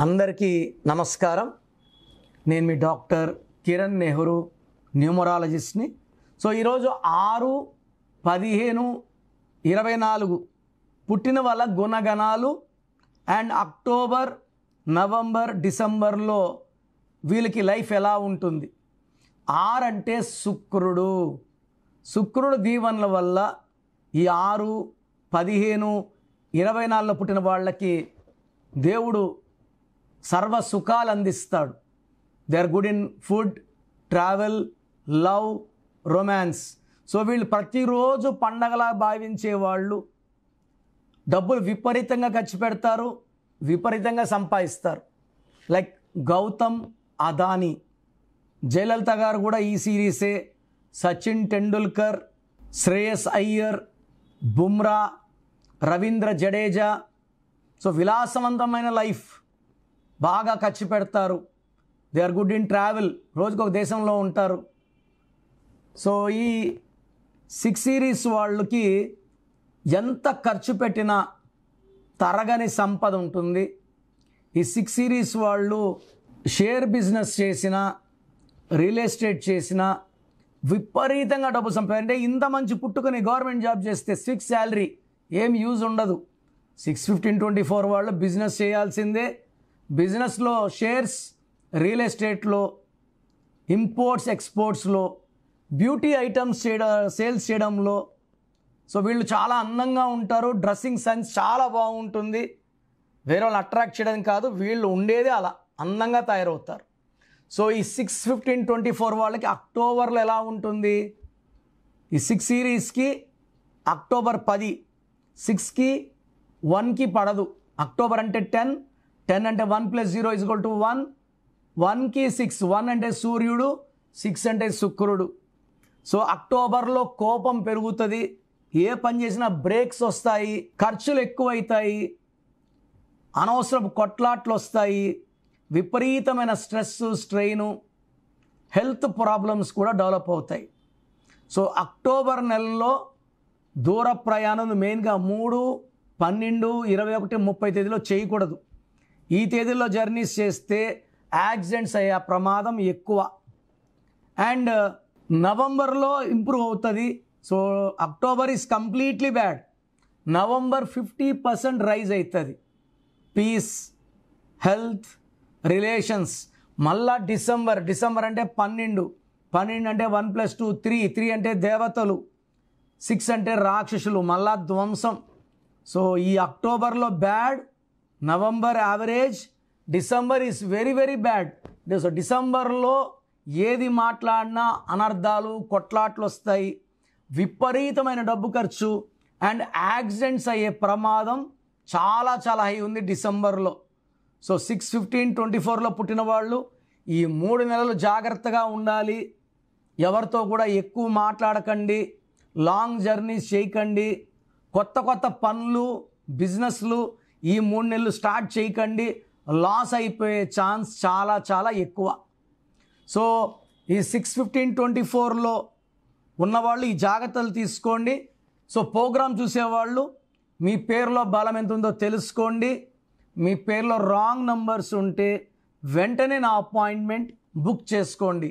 అందరికీ నమస్కారం. నేను మీ డాక్టర్ కిరణ్ నెహ్రూ, న్యూమరాలజిస్ట్ని. సో ఈరోజు 6, 15, 24 పుట్టిన వాళ్ళ గుణగణాలు అండ్ అక్టోబర్, నవంబర్, డిసెంబర్లో వీళ్ళకి లైఫ్ ఎలా ఉంటుంది. 6 అంటే శుక్రుడు దీవెనల వల్ల ఈ 6, 15, 24లో పుట్టిన వాళ్ళకి దేవుడు సర్వ సుఖాలు అందిస్తాడు. They are good in food, travel, love, romance. So వీళ్ళు ప్రతిరోజు పండగలా భావించే వాళ్ళు. డబ్బులు విపరీతంగా ఖర్చు పెడతారు, విపరీతంగా సంపాదిస్తారు. లైక్ గౌతమ్ అదానీ, జయలలిత గారు కూడా ఈ సిరీసే, సచిన్ టెండూల్కర్, శ్రేయస్ అయ్యర్, బుమ్రా, రవీంద్ర జడేజా. సో విలాసవంతమైన లైఫ్, బాగా ఖర్చు పెడతారు. They are good in travel, రోజుకు ఒక దేశంలో ఉంటారు. సో ఈ 6 సిరీస్ వాళ్ళకి ఎంత ఖర్చు పెట్టినా తరగని సంపద ఉంటుంది. ఈ 6 సిరీస్ వాళ్ళు షేర్ బిజినెస్ చేసిన, రియల్ ఎస్టేట్ చేసిన విపరీతంగా డబ్బు అంటే ఇంత మంచి పుట్టుకొని గవర్నమెంట్ జాబ్ చేస్తే ఫిక్స్ శాలరీ ఏం యూజ్ ఉండదు. 6-15-24 వాళ్ళు బిజినెస్ చేయాల్సిందే. బిజినెస్లో షేర్స్, రియల్ ఎస్టేట్లో, ఇంపోర్ట్స్ ఎక్స్పోర్ట్స్లో, బ్యూటీ ఐటమ్స్ సేల్స్ చేయడంలో. సో వీళ్ళు చాలా అందంగా ఉంటారు. డ్రెస్సింగ్ సెన్స్ చాలా బాగుంటుంది. వేరే వాళ్ళు అట్రాక్ట్ చేయడం కాదు, వీళ్ళు ఉండేదే అలా అందంగా తయారవుతారు. సో ఈ 6-15-24 వాళ్ళకి అక్టోబర్లో ఎలా ఉంటుంది. ఈ 6 సిరీస్కి అక్టోబర్ 10, 6కి 1కి పడదు. అక్టోబర్ అంటే 10 అంటే 1 + 0 = 1, 1కి 6, 1 అంటే సూర్యుడు, 6 అంటే శుక్రుడు. సో అక్టోబర్లో కోపం పెరుగుతుంది, ఏ పని చేసినా బ్రేక్స్ వస్తాయి, ఖర్చులు ఎక్కువైతాయి, అనవసరపు కొట్లాట్లు వస్తాయి, విపరీతమైన స్ట్రెస్, స్ట్రెయిన్, హెల్త్ ప్రాబ్లమ్స్ కూడా డెవలప్ అవుతాయి. సో అక్టోబర్ నెలలో దూర ప్రయాణం మెయిన్గా 3, 12, 21, 30 తేదీలో చేయకూడదు. ఈ తేదీల్లో జర్నీస్ చేస్తే యాక్సిడెంట్స్ అయ్యే ప్రమాదం ఎక్కువ. అండ్ నవంబర్లో ఇంప్రూవ్ అవుతుంది. So October is completely bad. November 50% rise అవుతుంది. Peace, health, relations. మళ్ళా డిసెంబర్ అంటే 12 అంటే 1 + 2 3 అంటే దేవతలు, 6 అంటే రాక్షసులు, మళ్ళా ధ్వంసం. సో ఈ అక్టోబర్లో bad, November average, December is very very bad. So డిసెంబర్లో ఏది మాట్లాడినా అనర్థాలు, కొట్లాట్లు వస్తాయి, విపరీతమైన డబ్బు ఖర్చు అండ్ యాక్సిడెంట్స్ అయ్యే ప్రమాదం చాలా చాలా హై ఉంది డిసెంబర్లో. సో 6-15-24లో పుట్టిన వాళ్ళు ఈ 3 నెలలు జాగ్రత్తగా ఉండాలి. ఎవరితో కూడా ఎక్కువ మాట్లాడకండి, లాంగ్ జర్నీస్ చేయకండి, కొత్త పనులు, బిజినెస్లు ఈ 3 నెలలు స్టార్ట్ చేయకండి. లాస్ అయిపోయే ఛాన్స్ చాలా చాలా ఎక్కువ. సో ఈ 6-15-24లో ఉన్నవాళ్ళు ఈ జాగ్రత్తలు తీసుకోండి. సో ప్రోగ్రామ్ చూసేవాళ్ళు మీ పేరులో బలం ఎంత ఉందో తెలుసుకోండి. మీ పేరులో రాంగ్ నంబర్స్ ఉంటే వెంటనే నా అపాయింట్మెంట్ బుక్ చేసుకోండి.